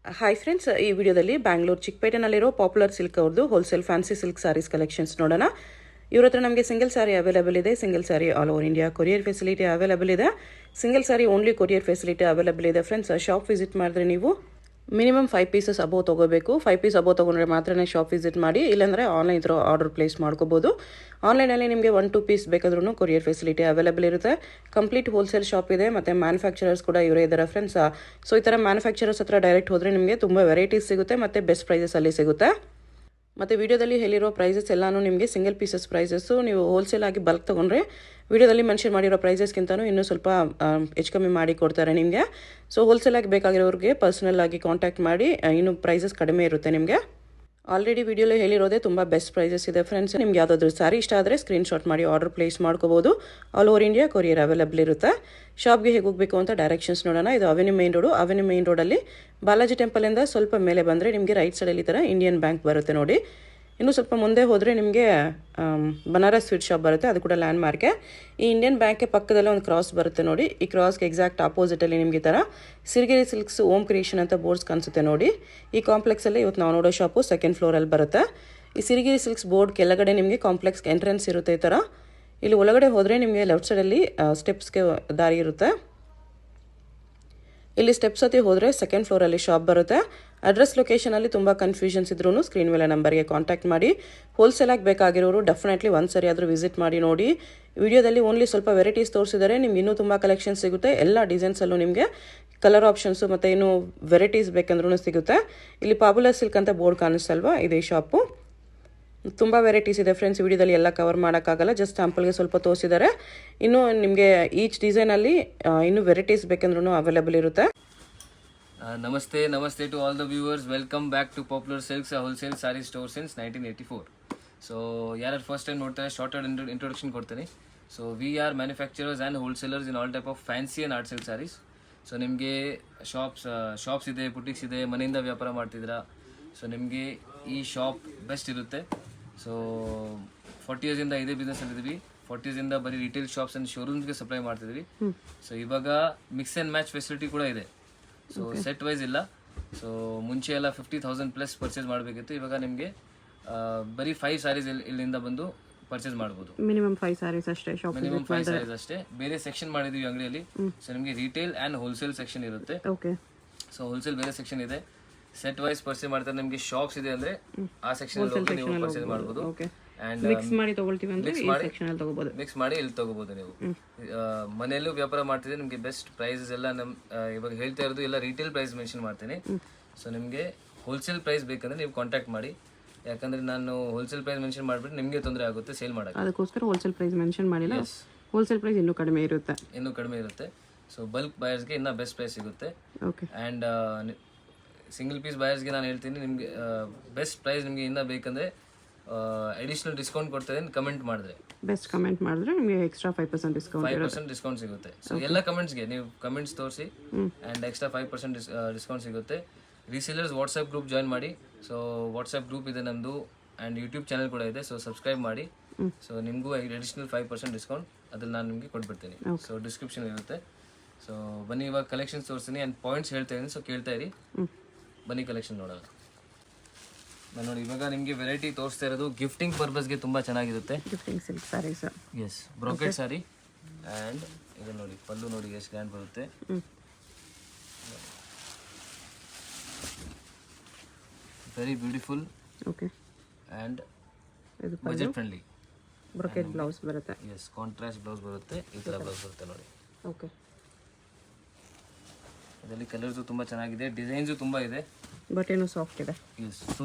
Hi friends, ಈ ವಿಡಿಯೋದಲ್ಲಿ ಬ್ಯಾಂಗ್ಳೂರು ಚಿಕ್ಕಪೇಟೆನಲ್ಲಿರೋ ಪಾಪ್ಯುಲರ್ ಸಿಲ್ಕ್ ಅವ್ರದ್ದು wholesale fancy silk saris collections ನೋಡೋಣ. ಇವ್ರ ಹತ್ರ ನಮಗೆ ಸಿಂಗಲ್ ಸ್ಯಾರಿ ಅವೈಲೇಬಲ್ ಇದೆ. Single sari all over India courier facility available ಇದೆ. Single sari only courier facility available ಇದೆ. ಫ್ರೆಂಡ್ಸ್, ಶಾಪ್ ವಿಸಿಟ್ ಮಾಡಿದ್ರೆ ನೀವು ಮಿನಿಮಮ್ 5 ಪೀಸಸ್ ಅಬೋವ್ ತೊಗೋಬೇಕು. 5 ಪೀಸ್ ಅಬೋವ್ ತೊಗೊಂಡ್ರೆ ಮಾತ್ರ ಶಾಪ್ ವಿಸಿಟ್ ಮಾಡಿ, ಇಲ್ಲಾಂದರೆ ಆನ್ಲೈನ್ ಇದ್ರೂ ಆರ್ಡರ್ ಪ್ಲೇಸ್ ಮಾಡ್ಕೋಬೋದು. ಆನ್ಲೈನಲ್ಲಿ ನಿಮಗೆ 1-2 ಪೀಸ್ ಬೇಕಾದ್ರೂ ಕೊರಿಯರ್ ಫೆಸಿಲಿಟಿ ಅವೈಲೇಬಲ್ ಇರುತ್ತೆ. ಕಂಪ್ಲೀಟ್ ಹೋಲ್ಸೇಲ್ ಶಾಪ್ ಇದೆ, ಮತ್ತು ಮ್ಯಾನುಫ್ಯಾಕ್ಚರರ್ಸ್ ಕೂಡ ಇವರೇ ಇದ್ದಾರೆ ಫ್ರೆಂಡ್ಸ್. ಸೊ ಈ ಥರ ಮ್ಯಾನುಫ್ಯಾಕ್ಚರರ್ಸ್ ಹತ್ರ ಡೈರೆಕ್ಟ್ ಹೋದರೆ ನಿಮಗೆ ತುಂಬ ವೆರೈಟೀಸ್ ಸಿಗುತ್ತೆ ಮತ್ತು ಬೆಸ್ಟ್ ಪ್ರೈಸಸಲ್ಲಿ ಸಿಗುತ್ತೆ. ಮತ್ತು ವಿಡಿಯೋದಲ್ಲಿ ಹೇಳಿರೋ ಪ್ರೈಸಸ್ ಎಲ್ಲನೂ ನಿಮಗೆ ಸಿಂಗಲ್ ಪೀಸಸ್ ಪ್ರೈಸಸ್ಸು. ನೀವು ಹೋಲ್ಸೇಲ್ ಆಗಿ ಬಲ್ಕ್ ತೊಗೊಂಡ್ರೆ ವಿಡಿಯೋದಲ್ಲಿ ಮೆನ್ಷನ್ ಮಾಡಿರೋ ಪ್ರೈಸಸ್ಗಿಂತನೂ ಇನ್ನೂ ಸ್ವಲ್ಪ ಹೆಚ್ಚು ಕಮ್ಮಿ ಮಾಡಿ ಕೊಡ್ತಾರೆ ನಿಮಗೆ. ಸೊ ಹೋಲ್ಸೇಲ್ ಆಗಿ ಬೇಕಾಗಿರೋರಿಗೆ ಪರ್ಸನಲ್ ಆಗಿ ಕಾಂಟ್ಯಾಕ್ಟ್ ಮಾಡಿ, ಇನ್ನೂ ಪ್ರೈಸಸ್ ಕಡಿಮೆ ಇರುತ್ತೆ ನಿಮಗೆ. ಆಲ್ರೆಡಿ ವಿಡಿಯೋಲಿ ಹೇಳಿರೋದೇ ತುಂಬ ಬೆಸ್ಟ್ ಪ್ರೈಸಸ್ ಇದೆ ಫ್ರೆಂಡ್ಸ್. ನಿಮ್ಗೆ ಯಾವುದಾದ್ರೂ ಸ್ಯಾರಿ ಇಷ್ಟ ಆದರೆ ಸ್ಕ್ರೀನ್ಶಾಟ್ ಮಾಡಿ ಆರ್ಡರ್ ಪ್ಲೇಸ್ ಮಾಡ್ಕೋಬೋದು. All over India courier available ಇರುತ್ತೆ. ಶಾಪ್ಗೆ ಹೇಗೆ ಹೋಗಬೇಕು ಅಂತ ಡೈರೆಕ್ಷನ್ಸ್ ನೋಡೋಣ. ಇದು avenue main road. Avenue main ರೋಡಲ್ಲಿ ಬಾಲಾಜಿ ಟೆಂಪಲಿಂದ ಸ್ವಲ್ಪ ಮೇಲೆ ಬಂದರೆ ನಿಮಗೆ ರೈಟ್ ಸೈಡಲ್ಲಿ ಈ ಥರ ಇಂಡಿಯನ್ ಬ್ಯಾಂಕ್ ಬರುತ್ತೆ ನೋಡಿ. ಇನ್ನೂ ಸ್ವಲ್ಪ ಮುಂದೆ ಹೋದರೆ ನಿಮಗೆ ಬನಾರಸ್ ಸ್ವೀಟ್ ಶಾಪ್ ಬರುತ್ತೆ, ಅದು ಕೂಡ ಲ್ಯಾಂಡ್ ಮಾರ್ಕೆ. ಈ ಇಂಡಿಯನ್ ಬ್ಯಾಂಕ್ಗೆ ಪಕ್ಕದಲ್ಲೇ ಒಂದು ಕ್ರಾಸ್ ಬರುತ್ತೆ ನೋಡಿ. ಈ ಕ್ರಾಸ್ಗೆ ಎಕ್ಸಾಕ್ಟ್ ಆಪೋಸಿಟಲ್ಲಿ ನಿಮಗೆ ಈ ಥರ ಸಿರಿಗೆರೆ ಸಿಲ್ಕ್ಸ್ ಓಮ್ ಕ್ರಿಯೇಷನ್ ಅಂತ ಬೋರ್ಡ್ಸ್ ಕಾಣಿಸುತ್ತೆ ನೋಡಿ. ಈ ಕಾಂಪ್ಲೆಕ್ಸಲ್ಲಿ ಇವತ್ತು ನಾವು ನೋಡೋ ಶಾಪು ಸೆಕೆಂಡ್ ಫ್ಲೋರಲ್ಲಿ ಬರುತ್ತೆ. ಈ ಸಿರಿಗೆರೆ ಸಿಲ್ಕ್ಸ್ ಬೋರ್ಡ್ ಕೆಳಗಡೆ ನಿಮಗೆ ಕಾಂಪ್ಲೆಕ್ಸ್ಗೆ ಎಂಟ್ರೆನ್ಸ್ ಇರುತ್ತೆ ಈ ಥರ. ಇಲ್ಲಿ ಒಳಗಡೆ ಹೋದರೆ ನಿಮಗೆ ಲೆಫ್ಟ್ ಸೈಡಲ್ಲಿ ಸ್ಟೆಪ್ಸ್ಗೆ ದಾರಿ ಇರುತ್ತೆ. ಇಲ್ಲಿ ಸ್ಟೆಪ್ಸ್ ಹತ್ತಿ ಹೋದರೆ ಸೆಕೆಂಡ್ ಫ್ಲೋರಲ್ಲಿ ಶಾಪ್ ಬರುತ್ತೆ. ಅಡ್ರೆಸ್ ಲೊಕೇಶನಲ್ಲಿ ತುಂಬ ಕನ್ಫ್ಯೂಷನ್ಸ್ ಇದ್ರೂ ಸ್ಕ್ರೀನ್ ಮೇಲೆ ನಂಬರ್ಗೆ ಕಾಂಟ್ಯಾಕ್ಟ್ ಮಾಡಿ. ಹೋಲ್ಸೇಲಾಗಿ ಬೇಕಾಗಿರೋರು ಡೆಫಿನೆಟ್ಲಿ ಒಂದು ಸರಿ ಆದರೂ ವಿಸಿಟ್ ಮಾಡಿ ನೋಡಿ. ವಿಡಿಯೋದಲ್ಲಿ ಓನ್ಲಿ ಸ್ವಲ್ಪ ವೆರೈಟೀಸ್ ತೋರಿಸಿದರೆ ನಿಮ್ಗೆ ಇನ್ನೂ ತುಂಬ ಕಲೆಕ್ಷನ್ ಸಿಗುತ್ತೆ. ಎಲ್ಲ ಡಿಸೈನ್ಸಲ್ಲೂ ನಿಮಗೆ ಕಲರ್ ಆಪ್ಷನ್ಸು ಮತ್ತು ಇನ್ನೂ ವೆರೈಟೀಸ್ ಬೇಕಂದ್ರೂ ಸಿಗುತ್ತೆ. ಇಲ್ಲಿ ಪಾಪ್ಯುಲರ್ ಸಿಲ್ಕ್ ಅಂತ ಬೋರ್ಡ್ ಕಾಣಿಸ್ತಲ್ವಾ, ಇದೇ ಶಾಪು. ತುಂಬ ವೆರೈಟೀಸ್ ಇದೆ ಫ್ರೆಂಡ್ಸ್. ವಿಡಿಯೋದಲ್ಲಿ ಎಲ್ಲ ಕವರ್ ಮಾಡೋಕ್ಕಾಗಲ್ಲ, ಜಸ್ಟ್ ಸ್ಯಾಂಪಲ್ಗೆ ಸ್ವಲ್ಪ ತೋರಿಸಿದ್ದಾರೆ. ಇನ್ನೂ ನಿಮಗೆ ಈಚ್ ಡಿಸೈನಲ್ಲಿ ಇನ್ನೂ ವೆರೈಟೀಸ್ ಬೇಕಂದ್ರೂ ಅವೈಲೇಬಲ್ ಇರುತ್ತೆ. Namaste to all the viewers. Welcome back to Popular Silks, a wholesale saree store since 1984. So, yaar first time ನೋಡ್ತಾರೆ, shorter introduction ಕೊಡ್ತೀನಿ. So, we are manufacturers and wholesalers in all type of fancy and art silk sarees. So, ನಿಮಗೆ shops ಇದೆ, boutiques ಇದೆ, ಮನೆಯಿಂದ ವ್ಯಾಪಾರ ಮಾಡ್ತಿದ್ದೀರಾ, so ನಿಮಗೆ ಈ ಶಾಪ್ ಬೆಸ್ಟ್ ಇರುತ್ತೆ. ಸೊ 40 ಇಯರ್ಸಿಂದ ಇದೇ ಬಿಸ್ನೆಸ್ ಇದ್ದೀವಿ. 40 ಇಯರ್ಸಿಂದ ಬರೀ ರಿಟೇಲ್ ಶಾಪ್ಸ್ ಆ್ಯಂಡ್ ಶೋರೂಮ್ಸ್ಗೆ ಸಪ್ಲೈ ಮಾಡ್ತಿದ್ದೀವಿ. ಸೊ ಇವಾಗ ಮಿಕ್ಸ್ ಆ್ಯಂಡ್ ಮ್ಯಾಚ್ ಫೆಸಿಲಿಟಿ ಕೂಡ ಇದೆ. ಸೊ ಸೆಟ್ ವೈಸ್ ಇಲ್ಲ. ಸೊ ಮುಂಚೆ ಎಲ್ಲ 50,000 ಪ್ಲಸ್ ಪರ್ಚೇಸ್ ಮಾಡಬೇಕಿತ್ತು. ಇವಾಗ ನಿಮಗೆ ಬರೀ 5 ಸ್ಯಾರೀಸ್ ಇಲ್ಲಿಂದ ಬಂದು ಪರ್ಚೇಸ್ ಮಾಡ್ಬೋದು. ಮಿನಿಮಮ್ 5 ಸ್ಯಾರೀಸ್ ಅಷ್ಟೇ. ಮಿನಿಮಮ್ 5 ಸ್ಯಾರೀಸ್ ಅಷ್ಟೇ. ಬೇರೆ ಸೆಕ್ಷನ್ ಮಾಡಿದೀವಿ ಅಂಗಡಿಯಲ್ಲಿ. ಸೊ ನಿಮಗೆ ರಿಟೇಲ್ ಆ್ಯಂಡ್ ಹೋಲ್ಸೇಲ್ ಸೆಕ್ಷನ್ ಇರುತ್ತೆ. ಸೊ ಹೋಲ್ಸೇಲ್ ಬೇರೆ ಸೆಕ್ಷನ್ ಇದೆ. ಸೆಟ್ ವೈಸ್ ಪರ್ಚೇಸ್ ಮಾಡ್ತಾರೆ. ನಿಮಗೆ ಶಾಪ್ಸ್ ಇದೆ ಅಂದ್ರೆ ಆ ಸೆಕ್ಷನ್ ಹೋಗಿ ನೀವು ಪರ್ಚೇಸ್ ಮಾಡಬಹುದು. ಅಂಡ್ ಮಿಕ್ಸ್ ಮಾಡಿ ತಗೊಳ್ತೀವಿ ಅಂದ್ರೆ ಈ ಸೆಕ್ಷನ್ ಅಲ್ಲಿ ತಗೋಬಹುದು. ಮಿಕ್ಸ್ ಮಾಡಿ ಇಲ್ಲಿ ತಗೋಬಹುದು ನೀವು. ಮನೆಯಲ್ಲೂ ವ್ಯಾಪಾರ ಮಾಡ್ತಿದ್ರೆ ನಿಮಗೆ ಬೆಸ್ಟ್ ಪ್ರೈಸಸ್ ಎಲ್ಲ ಇವಾಗ ಹೇಳ್ತಾ ಇರೋದು ಎಲ್ಲ ರಿಟೇಲ್ ಪ್ರೈಸ್ ಮೆನ್ಷನ್ ಮಾಡ್ತೀನಿ. ಸೊ ನಿಮಗೆ ಹೋಲ್ಸೇಲ್ ಪ್ರೈಸ್ ಬೇಕಂದ್ರೆ ನೀವು ಕಾಂಟ್ಯಾಕ್ಟ್ ಮಾಡಿ. ಯಾಕಂದ್ರೆ ನಾನು ಹೋಲ್ಸೇಲ್ ಪ್ರೈಸ್ ಮೆನ್ಷನ್ ಮಾಡ್ಬಿಟ್ಟು ನಿಮಗೆ ತೊಂದರೆ ಆಗುತ್ತೆ ಸೇಲ್ ಮಾಡಕ್ಕೆ. ಅದಕ್ಕೋಸ್ಕರ ಹೋಲ್ಸೇಲ್ ಪ್ರೈಸ್ ಮೆನ್ಷನ್ ಮಾಡಿಲ್ಲ. ಹೋಲ್ಸೇಲ್ ಪ್ರೈಸ್ ಇನ್ನೂ ಕಡಿಮೆ ಇರುತ್ತೆ. ಸೊ ಬಲ್ಕ್ ಬಯರ್ಸ್ಗೆ ಇನ್ನೂ ಬೆಸ್ಟ್ ಪ್ರೈಸ್ ಸಿಗುತ್ತೆ. ಅಂಡ್ ಸಿಂಗಲ್ ಪೀಸ್ ಬಯರ್ಸ್ಗೆ ನಾನು ಹೇಳ್ತೀನಿ, ನಿಮಗೆ ಬೆಸ್ಟ್ ಪ್ರೈಸ್ ನಿಮಗೆ ಇನ್ನೂ ಬೇಕಂದ್ರೆ ಅಡಿಷನಲ್ ಡಿಸ್ಕೌಂಟ್ ಕೊಡ್ತಾ ಇದ್ದೀನಿ. ಕಮೆಂಟ್ ಮಾಡಿದ್ರೆ ನಿಮಗೆ ಎಕ್ಸ್ಟ್ರಾ 5% ಡಿಸ್ಕೌಂಟ್ ಸಿಗುತ್ತೆ. ಸೊ ಎಲ್ಲ ಕಮೆಂಟ್ಸ್ಗೆ ನೀವು ಕಮೆಂಟ್ಸ್ ತೋರಿಸಿ ಆ್ಯಂಡ್ ಎಕ್ಸ್ಟ್ರಾ 5% ಡಿಸ್ಕೌಂಟ್ ಸಿಗುತ್ತೆ. ರೀಸೇಲರ್ಸ್ ವಾಟ್ಸಪ್ ಗ್ರೂಪ್ ಜಾಯ್ನ್ ಮಾಡಿ. ಸೊ ವಾಟ್ಸಪ್ ಗ್ರೂಪ್ ಇದೆ ನಮ್ಮದು ಆ್ಯಂಡ್ ಯೂಟ್ಯೂಬ್ ಚಾನಲ್ ಕೂಡ ಇದೆ. ಸೊ ಸಬ್ಸ್ಕ್ರೈಬ್ ಮಾಡಿ. ಸೊ ನಿಮಗೂ ಅಡಿಷನಲ್ 5% ಡಿಸ್ಕೌಂಟ್ ಅದ್ರಲ್ಲಿ ನಾನು ನಿಮಗೆ ಕೊಟ್ಬಿಡ್ತೀನಿ. ಸೊ ಡಿಸ್ಕ್ರಿಪ್ಷನ್ ಇರುತ್ತೆ. ಸೊ ಬನ್ನಿ ಇವಾಗ ಕಲೆಕ್ಷನ್ಸ್ ತೋರಿಸ್ತೀನಿ ಆ್ಯಂಡ್ ಪಾಯಿಂಟ್ಸ್ ಹೇಳ್ತಾ ಇದ್ದೀನಿ. ಸೊ ಕೇಳ್ತಾ ಇರಿ, ಬನ್ನಿ ಕಲೆಕ್ಷನ್ ನೋಡೋಣ. ನಾನು ನೋಡಿ ಇವಾಗ ನಿಮಗೆ ವೆರೈಟಿ ತೋರಿಸ್ತಾ ಇರೋದು ಗಿಫ್ಟಿಂಗ್ ಪರ್ಪಸ್ಗೆ ತುಂಬ ಚೆನ್ನಾಗಿರುತ್ತೆ. Gifting silk saris, yes, brocade sari. And ಇದು ನೋಡಿ ಪಲ್ಲು ನೋಡಿ ಎಷ್ಟು ಗ್ರ್ಯಾಂಡ್ ಬರುತ್ತೆ. Very beautiful. Okay. And budget friendly brocade blouse ಬರುತ್ತೆ. ಎಸ್, ಕಾಂಟ್ರಾಸ್ಟ್ ಬ್ಲೌಸ್ ಬರುತ್ತೆ. ಈ ಥರ ಬ್ಲೌಸ್ ಬರುತ್ತೆ ನೋಡಿ. ಓಕೆ. ಇದರಲ್ಲಿ ಕಲರ್ಸು ತುಂಬ ಚೆನ್ನಾಗಿದೆ, ಡಿಸೈನ್ಸು ತುಂಬ ಇದೆ, ಬಟ್ಟೆನೂ ಸಾಫ್ಟ್ ಇದೆ. ಎಸ್,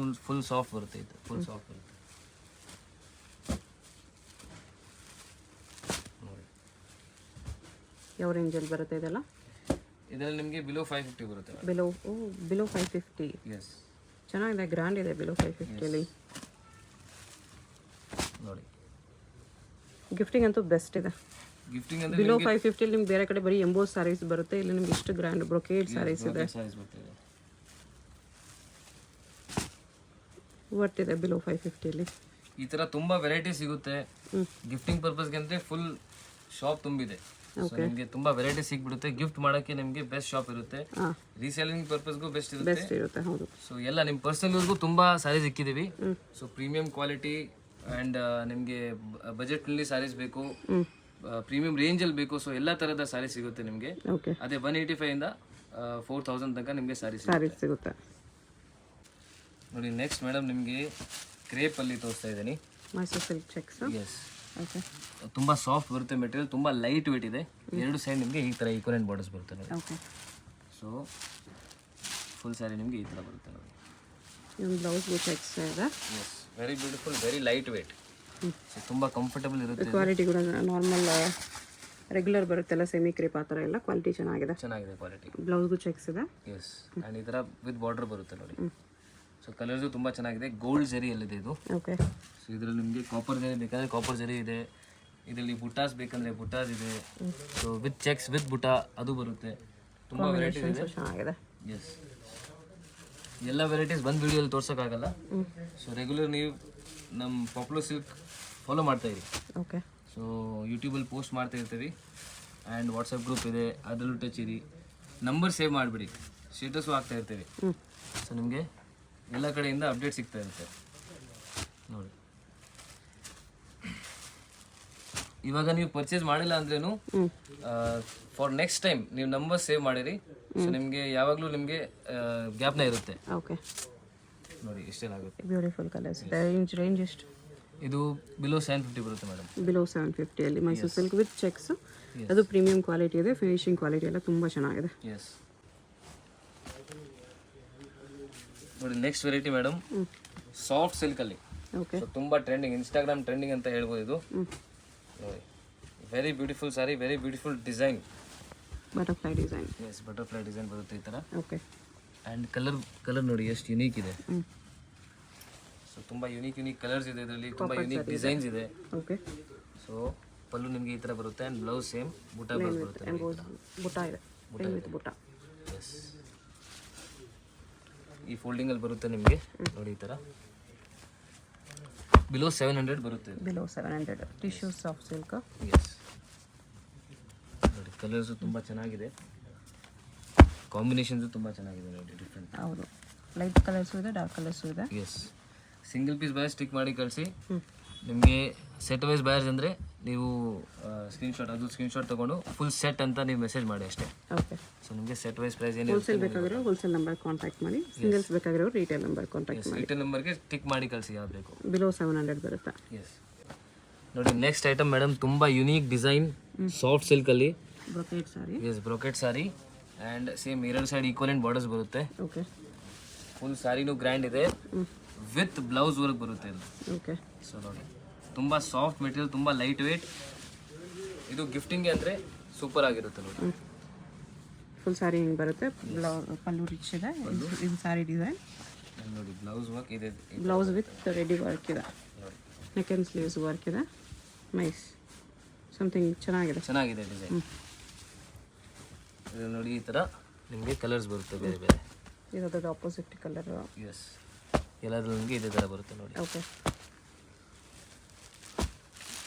ಫುಲ್ ಸಾಫ್ಟ್ ಬರುತ್ತೆ. ಇದು ಫುಲ್ ಸಾಫ್ಟ್ ಬರುತ್ತೆ ನೋಡಿ. ಯಾವ ರೇಂಜಲ್ಲಿ ಬರುತ್ತೆ ಇದೆಲ್ಲ? ಇದರಲ್ಲಿ ನಿಮಗೆ ಬಿಲೋ 550 ಬರುತ್ತೆ. ಬಿಲೋ 550. ಎಸ್, ಚೆನ್ನಾಗಿದೆ, ಗ್ರ್ಯಾಂಡ್ ಇದೆ. ಬಿಲೋ 550 ನೋಡಿ. ಗಿಫ್ಟಿಂಗ್ ಅಂತೂ ಬೆಸ್ಟ್ ಇದೆ. ಗಿಫ್ಟಿಂಗ್ ಅಂದ್ರೆ ಬಿಲೋ 550 ನಿಮ್ಗೆ ಬೇರೆ ಕಡೆ ಬರೀ ಎಂಬೋಸ್ ಸ್ಯಾರೀಸ್ ಬರುತ್ತೆ. ಇಲ್ಲಿ ನಿಮ್ಗೆ ಇಷ್ಟು ಗ್ರ್ಯಾಂಡ್ ಬ್ರೊಕೇಡ್ ಸ್ಯಾರೀಸ್ ಇದೆ. ವರ್ತ್ ಇದೆ ಬಿಲೋ 550. ಈ ತರ ತುಂಬಾ ವೆರೈಟಿ ಸಿಗುತ್ತೆ. ಗಿಫ್ಟಿಂಗ್ ಪರ್ಪಸ್ಗೆ ಅಂದ್ರೆ ಫುಲ್ ಶಾಪ್ ತುಂಬಿದೆ ಸೊ ನಿಮಗೆ ತುಂಬಾ ವೆರೈಟಿ ಸಿಗ್ಬಿಡುತ್ತೆ. ಗಿಫ್ಟ್ ಮಾಡೋಕ್ಕೆ ನಿಮಗೆ ಬೆಸ್ಟ್ ಶಾಪ್ ಇರುತ್ತೆ, ರೀಸೇಲಿಂಗ್ ಪರ್ಪಸ್ಗೂ ಬೆಸ್ಟ್ ಇರುತ್ತೆ. ಹೌದು. ಸೊ ಎಲ್ಲ ನಿಮ್ಮ ಪರ್ಸನಲ್ ಯೂಸ್ಗೂ ತುಂಬಾ ಸ್ಯಾರೀಸ್ ಇಕ್ಕಿದೀವಿ. ಸೊ ಪ್ರೀಮಿಯಂ ಕ್ವಾಲಿಟಿ ಅಂಡ್ ನಿಮಗೆ ಬಜೆಟ್ನಲ್ಲಿ ಸ್ಯಾರೀಸ್ ಬೇಕು, ಪ್ರೀಮಿಯಂ ರೇಂಜಲ್ಲಿ ಬೇಕು, ಸೊ ಎಲ್ಲ ತರಹದ ಸ್ಯಾರಿ ಸಿಗುತ್ತೆ ನಿಮಗೆ. ಅದೇ 185 ಇಂದ 4000 ತನಕ ನಿಮಗೆ ಸ್ಯಾರಿ ಸಿಗುತ್ತೆ. ನೋಡಿ ನೆಕ್ಸ್ಟ್ ಮೇಡಮ್ ನಿಮಗೆ ಕ್ರೇಪ್ ಅಲ್ಲಿ ತೋರಿಸ್ತಾ ಇದ್ದೀನಿ. Mysuru silk cheques. ಎಸ್, ತುಂಬಾ ಸಾಫ್ಟ್ ಬರುತ್ತೆ ಮೆಟೀರಿಯಲ್, ತುಂಬಾ ಲೈಟ್ ವೇಟ್ ಇದೆ. ಎರಡು ಸೈಡ್ ನಿಮಗೆ ಈ ತರ ಈಕ್ವಲೆಂಟ್ ಬಾರ್ಡರ್ಸ್ ಬರುತ್ತೆ ನೋಡಿ. ಸೊ ಫುಲ್ ಸ್ಯಾರಿ ನಿಮಗೆ ಈ ತರ ಬರುತ್ತೆ ನೋಡಿ. ಬ್ಲೌಸ್ ಚೆಕ್ಸ್ ಇದೆ. Yes, very beautiful, very light weight. So ತುಂಬಾ ಕಂಫರ್ಟಬಲ್ ಇರುತ್ತೆ. ಕ್ವಾಲಿಟಿ ಕೂಡ ನಾರ್ಮಲ್ ರೆಗ್ಯುಲರ್ ಬರುತ್ತಲ್ಲ, ಸೆಮಿ ಕ್ರೇಪ್ ಆ ಥರ ಎಲ್ಲ ಕ್ವಾಲಿಟಿ ಚೆನ್ನಾಗಿದೆ ಕ್ವಾಲಿಟಿ. ಬ್ಲೌಸ್ಗೂ ಚೆಕ್ಸ್ ಇದೆ. ಎಸ್, ಆ್ಯಂಡ್ ಈ ಥರ ವಿತ್ ಬಾರ್ಡರ್ ಬರುತ್ತೆ ನೋಡಿ. ಸೊ ಕಲರ್ಸು ತುಂಬ ಚೆನ್ನಾಗಿದೆ. ಗೋಲ್ಡ್ ಜರಿಯಲ್ಲಿದೆ ಇದು. ಓಕೆ. ಸೊ ಇದರಲ್ಲಿ ನಿಮಗೆ ಕಾಪರ್ ಜರಿ ಬೇಕಾದರೆ ಕಾಪರ್ ಜರಿ ಇದೆ, ಇದರಲ್ಲಿ ಬುಟಾಸ್ ಬೇಕಂದರೆ ಬುಟಾಸ್ ಇದೆ. ಸೊ ವಿತ್ ಚೆಕ್ಸ್ ವಿತ್ ಬುಟಾ ಅದು ಬರುತ್ತೆ. ತುಂಬ ವೆರೈಟೀಸ್ ಇದೆ, ಚೆನ್ನಾಗಿದೆ. ಎಸ್, ಎಲ್ಲ ವೆರೈಟೀಸ್ ಒಂದು ವಿಡಿಯೋಲಿ ತೋರ್ಸೋಕ್ಕಾಗಲ್ಲ. ಸೊ ರೆಗ್ಯುಲರ್ ನೀವು ನಮ್ಮ ಪಾಪ್ಯುಲರ್ ಸಿಲ್ಕ್ ಫಾಲೋ ಮಾಡ್ತಾ ಇರಿ. ಓಕೆ. ಸೊ ಯೂಟ್ಯೂಬಲ್ಲಿ ಪೋಸ್ಟ್ ಮಾಡ್ತಾ ಇರ್ತೀವಿ, ಆ್ಯಂಡ್ ವಾಟ್ಸಪ್ ಗ್ರೂಪ್ ಇದೆ, ಅದರಲ್ಲೂ ಟಚ್ ಇರಿ. ನಂಬರ್ ಸೇವ್ ಮಾಡಿಬಿಡಿ, ಸ್ಟೇಟಸ್ಸು ಆಗ್ತಾ ಇರ್ತೀವಿ. ಸೊ ನಿಮಗೆ ಎಲ್ಲ ಕಡೆಯಿಂದ ಅಪ್ಡೇಟ್ ಸಿಗ್ತಾ ಇರುತ್ತೆ ನೋಡಿ. ಇವಾಗ ನೀವು ಪರ್ಚೇಸ್ ಮಾಡಿಲ್ಲ ಅಂದ್ರೇನು ಫಾರ್ ನೆಕ್ಸ್ಟ್ ಟೈಮ್ ನೀವು ನಂಬರ್ ಸೇವ್ ಮಾಡಿರಿ. ಸೊ ನಿಮಗೆ ಯಾವಾಗಲೂ ನಿಮಗೆ ಗ್ಯಾಪ್ನ ಇರುತ್ತೆ. ಓಕೆ. ನೋಡಿ ಇಷ್ಟೆಲ್ಲ ಆಗುತ್ತೆ. Beautiful colours. ರೇಂಜ್ ಎಷ್ಟು? ಇದು ಬಿಲೋ 750 ಬರುತ್ತೆ ಮೇಡಮ್. ಬಿಲೋ 750 ಅಲ್ಲಿ ಮೈಸೂರು ಸಿಲ್ಕ್ ವಿತ್ ಚೆಕ್ಸ್. ಅದು ಪ್ರೀಮಿಯಂ ಕ್ವಾಲಿಟಿ ಇದೆ, ಫಿನಿಶಿಂಗ್ ಕ್ವಾಲಿಟಿ ಎಲ್ಲ ತುಂಬ ಚೆನ್ನಾಗಿದೆ. ಎಸ್, ನೋಡಿ next variety madam, soft silk ಅಲ್ಲಿ. ಓಕೆ. ತುಂಬಾ ಟ್ರೆಂಡಿಂಗ್, ಇನ್ಸ್ಟಾಗ್ರಾಮ್ ಟ್ರೆಂಡಿಂಗ್ ಅಂತ ಹೇಳ್ಬೋದು ಇದು. ನೋಡಿ very beautiful sari, very beautiful design. Butterfly design. Yes, butterfly design ಬರುತ್ತೆ ಈ ಥರ. ಓಕೆ. ಆ್ಯಂಡ್ ಕಲರ್ ನೋಡಿ ಎಷ್ಟು ಯುನೀಕ್ ಇದೆ. ಸೊ ತುಂಬ ಯುನೀಕ್ ಕಲರ್ಸ್ ಇದೆ ಇದರಲ್ಲಿ, ತುಂಬ ಯುನೀಕ್ ಡಿಸೈನ್ಸ್ ಇದೆ. ಓಕೆ. ಸೊ ಪಲ್ಲು ನಿಮಗೆ ಈ ಥರ ಬರುತ್ತೆ, ಆ್ಯಂಡ್ ಬ್ಲೌಸ್ ಸೇಮ್ ಬುಟಾ ಬರುತ್ತೆ. ಬುಟಾ ಇದೆ, ಬುಟಾ. ಎಸ್, ಈ ಫೋಲ್ಡಿಂಗಲ್ಲಿ ಬರುತ್ತೆ ನಿಮಗೆ ನೋಡಿ ಈ ಥರ. ಬಿಲೋ 700 ಬರುತ್ತೆ. Below 700 tissue soft silk. Yes, ನೋಡಿ ಕಲರ್ಸು ತುಂಬ ಚೆನ್ನಾಗಿದೆ, ಕಾಂಬಿನೇಷನ್ಸು ತುಂಬ ಚೆನ್ನಾಗಿದೆ ನೋಡಿ, ಡಿಫ್ರೆಂಟ್. ಹೌದು, ಲೈಟ್ ಕಲರ್ಸು ಇದೆ, ಡಾರ್ಕ್ ಕಲರ್ಸು ಇದೆ. Yes, single piece buyer stick ಮಾಡಿ ಕಳಿಸಿ. ನಿಮಗೆ ಸೆಟ್ ವೈಸ್ ಬಯರ್ಸ್ ಅಂದರೆ ನೀವು ಸ್ಕ್ರೀನ್ಶಾಟ್ ತೊಗೊಂಡು ಫುಲ್ ಸೆಟ್ ಅಂತ ನೀವು ಮೆಸೇಜ್ ಮಾಡಿ ಅಷ್ಟೇ. ಓಕೆ. ಸೊ ನಿಮಗೆ ಸೆಟ್ ವೈಸ್ ಪ್ರೈಸ್ ಏನು ಹೋಲ್ಸೇಲ್ ಬೇಕಾಗಿರೋ ಹೋಲ್ಸೇಲ್ ನಂಬರ್ ಕಾಂಟ್ಯಾಕ್ಟ್ ಮಾಡಿ, ಸಿಂಗಲ್ಸ್ ಬೇಕಾಗಿರೋ ರಿಟೇಲ್ ನಂಬರ್ ಕಾಂಟ್ಯಾಕ್ಟ್ ಮಾಡಿ. ರಿಟೇಲ್ ನಂಬರ್ಗೆ ಟಿಕ್ ಮಾಡಿ ಕಳಿಸಿ ಯಾವ್ದು ಬೇಕು. ಬಿಲೋ 700 ಬರುತ್ತೆ. ಎಸ್, ನೋಡಿ ನೆಕ್ಸ್ಟ್ ಐಟಮ್ ಮೇಡಮ್, ತುಂಬ ಯುನೀಕ್ ಡಿಸೈನ್, ಸಾಫ್ಟ್ ಸಿಲ್ಕಲ್ಲಿ. Brocade sari. Yes, brocade sari, and same ಎರಡು ಸೈಡ್ ಈಕ್ವಲೆಂಟ್ ಬಾರ್ಡರ್ಸ್ ಬರುತ್ತೆ. ಓಕೆ. ಫುಲ್ ಸಾರಿನೂ ಗ್ರ್ಯಾಂಡ್ ಇದೆ, ವಿತ್ ಬ್ಲೌಸ್ ವರ್ಕ್ ಬರುತ್ತೆ ಇದು. ಓಕೆ. ಸೊ ನೋಡಿ ತುಂಬ ಸಾಫ್ಟ್ ಮೆಟೀರಿಯಲ್, ತುಂಬ ಲೈಟ್ ವೇಟ್. ಇದು ಗಿಫ್ಟಿಂಗ್ಗೆ ಅಂದರೆ ಸೂಪರ್ ಆಗಿರುತ್ತೆ ನೋಡಿ. ಫುಲ್ ಸಾರಿ ಹಿಂಗೆ ಬರುತ್ತೆ, ಪಲ್ಲು ರಿಚ್ ಇದೆ. ಇದು ಸಾರಿ ಡಿಸೈನ್ ನೋಡಿ, ಬ್ಲೌಸ್ ವರ್ಕ್ ಇದೆ, ಬ್ಲೌಸ್ ವಿತ್ ರೆಡಿ ವರ್ಕ್ ಇದೆ, ನೆಕ್ ಆ್ಯಂಡ್ ಸ್ಲೀವ್ಸ್ ವರ್ಕ್ ಇದೆ. ನೈಸ್, ಸಮಥಿಂಗ್ ಚೆನ್ನಾಗಿದೆ ಡಿಸೈನ್. ಇದು ನೋಡಿ ಈ ಥರ ನಿಮಗೆ ಕಲರ್ಸ್ ಬರುತ್ತೆ ಬೇರೆ ಬೇರೆ. ಇರೋದು ಆಪೋಸಿಟ್ ಕಲರ್. ಎಸ್, ಎಲ್ಲಾದ್ರೂ ನಿಮಗೆ ಇದೇ ಥರ ಬರುತ್ತೆ ನೋಡಿ. ಓಕೆ.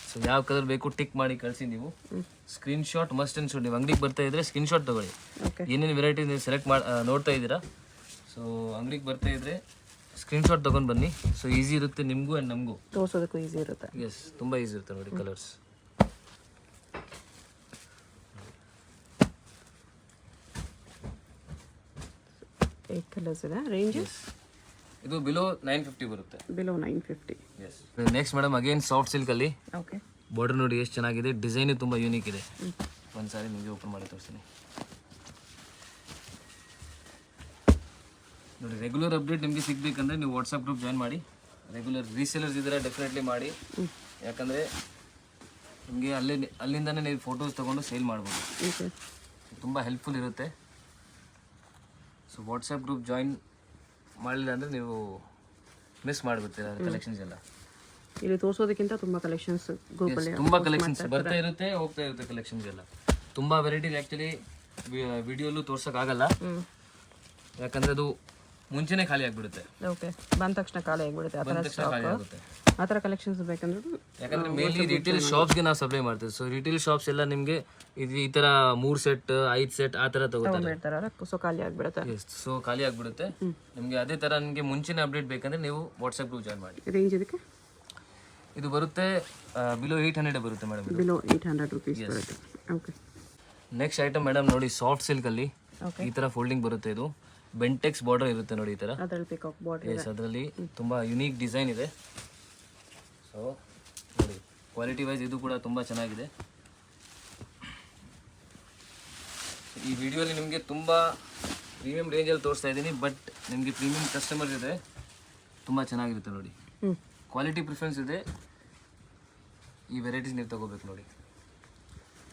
ಸೊ ಯಾವ ಕಲರ್ ಬೇಕು ಟಿಕ್ ಮಾಡಿ ಕಳಿಸಿ. ನೀವು ಸ್ಕ್ರೀನ್ಶಾಟ್ ಮಸ್ಟ್ ಆ್ಯಂಡ್ ಶುಡ್. ನೀವು ಅಂಗಡಿಗೆ ಬರ್ತಾ ಇದ್ರೆ ಸ್ಕ್ರೀನ್ಶಾಟ್ ತೊಗೊಳ್ಳಿ. ಏನೇನು ವೆರೈಟಿ ನೀವು ಸೆಲೆಕ್ಟ್ ಮಾಡಿ ನೋಡ್ತಾ ಇದ್ದೀರಾ. ಸೊ ಅಂಗಡಿಗೆ ಬರ್ತಾ ಇದ್ರೆ ಸ್ಕ್ರೀನ್ಶಾಟ್ ತೊಗೊಂಡು ಬನ್ನಿ. ಸೊ ಈಸಿ ಇರುತ್ತೆ ನಿಮಗೂ ಆ್ಯಂಡ್ ನಮಗೂ ತೋರಿಸೋದಕ್ಕೂ ಈಸಿ ಇರುತ್ತೆ. ಎಸ್, ತುಂಬ ಈಸಿ ಇರುತ್ತೆ ನೋಡಿ ಕಲರ್ಸ್. ಏಟ್ ಕಲರ್ಸ್ ಇದೆ. ರೇಂಜ್ ಇದು ಬಿಲೋ 950 ಬರುತ್ತೆ. Below 950. Yes, next madam again soft ಸಿಲ್ಕಲ್ಲಿ. ಓಕೆ. ಬಾರ್ಡರ್ ನೋಡಿ ಎಷ್ಟು ಚೆನ್ನಾಗಿದೆ, ಡಿಸೈನು ತುಂಬ ಯೂನಿಕ್ ಇದೆ. ಒಂದು ಸಾರಿ ನಿಮಗೆ ಓಪನ್ ಮಾಡಿ ತೋರಿಸ್ತೀನಿ ನೋಡಿ. ರೆಗ್ಯುಲರ್ ಅಪ್ಡೇಟ್ ನಿಮಗೆ ಸಿಗಬೇಕಂದ್ರೆ ನೀವು ವಾಟ್ಸಪ್ ಗ್ರೂಪ್ ಜಾಯ್ನ್ ಮಾಡಿ. ರೆಗ್ಯುಲರ್ ರೀಸೇಲರ್ಸ್ ಇದ್ದರೆ ಡೆಫಿನೆಟ್ಲಿ ಮಾಡಿ, ಯಾಕಂದರೆ ನಿಮಗೆ ಅಲ್ಲಿಂದನೇ ನೀವು ಫೋಟೋಸ್ ತೊಗೊಂಡು ಸೇಲ್ ಮಾಡ್ಬೋದು. ತುಂಬ ಹೆಲ್ಪ್ಫುಲ್ ಇರುತ್ತೆ. ಸೊ ವಾಟ್ಸಪ್ ಗ್ರೂಪ್ ಜಾಯಿನ್ ಮಾಡಲಿಲ್ಲ ಅಂದರೆ ನೀವು ಮಿಸ್ ಮಾಡಿಬಿಡ್ತೀರ ಕಲೆಕ್ಷನ್ಸ್ ಎಲ್ಲ. ಇಲ್ಲಿ ತೋರಿಸೋದಕ್ಕಿಂತ ತುಂಬ ಕಲೆಕ್ಷನ್ಸ್ ಗ್ರೂಪಲ್ಲಿ ತುಂಬ ಕಲೆಕ್ಷನ್ಸ್ ಬರ್ತಾ ಇರುತ್ತೆ, ಹೋಗ್ತಾ ಇರುತ್ತೆ ಕಲೆಕ್ಷನ್ಸ್ ಎಲ್ಲ. ತುಂಬ ವೆರೈಟೀಸ್ ಆ್ಯಕ್ಚುಲಿ ವಿಡಿಯೋಲ್ಲೂ ತೋರ್ಸೋಕ್ಕಾಗಲ್ಲ, ಯಾಕಂದರೆ ಅದು ಮುಂಚೆನೇ ಖಾಲಿ ಆಗಿಬಿಡುತ್ತೆ. ಓಕೆ. ಬಂದ ತಕ್ಷಣ ಖಾಲಿ ಆಗಿಬಿಡುತ್ತೆ, ಆ ಥರ ಖಾಲಿ ಆಗುತ್ತೆ. ಆ ಥರ ಕಲೆಕ್ಷನ್ಸ್ ಬೇಕಂದ್ರೆ ಯಾಕಂದ್ರೆ ಮೇನ್ಲಿ ರಿಟೇಲ್ ಶಾಪ್ಸ್ಗೆ ನಾವು ಸಪ್ಲೈ ಮಾಡ್ತೀವಿ. ಸೊ ರಿಟೇಲ್ ಶಾಪ್ಸ್ ಎಲ್ಲ ನಿಮಗೆ ಈ ಥರ 3 ಸೆಟ್ 5 ಸೆಟ್ ಆ ಥರ ತಗೋತಾರೆ. ಸೊ ಖಾಲಿ ಆಗಿಬಿಡುತ್ತೆ. ಸೊ ಖಾಲಿ ಆಗಿಬಿಡುತ್ತೆ. ನಿಮಗೆ ಅದೇ ಥರ ನಿಮಗೆ ಮುಂಚಿನ ಅಪ್ಡೇಟ್ ಬೇಕಂದ್ರೆ ನೀವು ವಾಟ್ಸಪ್ ಗ್ರೂಪ್ ಜಾಯ್ನ್ ಮಾಡಿ. ರೇಂಜ್ ಇದಕ್ಕೆ ಇದು ಬರುತ್ತೆ ಬಿಲೋ 800 ಬರುತ್ತೆ ಮೇಡಮ್. ಬಿಲೋ 800 ರುಪೀಸ್ ಬರುತ್ತೆ. ಓಕೆ. ನೆಕ್ಸ್ಟ್ ಐಟಮ್ ಮೇಡಮ್ ನೋಡಿ, ಸಾಫ್ಟ್ ಸಿಲ್ಕಲ್ಲಿ ಈ ಥರ ಫೋಲ್ಡಿಂಗ್ ಬರುತ್ತೆ. ಇದು ಬೆಂಟೆಕ್ಸ್ ಬಾರ್ಡರ್ ಇರುತ್ತೆ ನೋಡಿ ಈ ಥರ. ಅದರಲ್ಲಿ ಪಿಕಾಕ್ ಬಾರ್ಡರ್. ಎಸ್, ಅದರಲ್ಲಿ ತುಂಬ ಯುನೀಕ್ ಡಿಸೈನ್ ಇದೆ. ಸೊ ನೋಡಿ, ಕ್ವಾಲಿಟಿ ವೈಸ್ ಇದು ಕೂಡ ತುಂಬ ಚೆನ್ನಾಗಿದೆ. ಈ ವಿಡಿಯೋಲಿ ನಿಮಗೆ ತುಂಬ ಪ್ರೀಮಿಯಂ ರೇಂಜಲ್ಲಿ ತೋರಿಸ್ತಾ ಇದ್ದೀನಿ, ಬಟ್ ನಿಮಗೆ ಪ್ರೀಮಿಯಂ ಕಸ್ಟಮರ್ಸ್ ಇದೆ, ತುಂಬ ಚೆನ್ನಾಗಿರುತ್ತೆ ನೋಡಿ. ಕ್ವಾಲಿಟಿ ಪ್ರಿಫರೆನ್ಸ್ ಇದೆ. ಈ ವೆರೈಟೀಸ್ ನೀವು ತಗೋಬೇಕು ನೋಡಿ.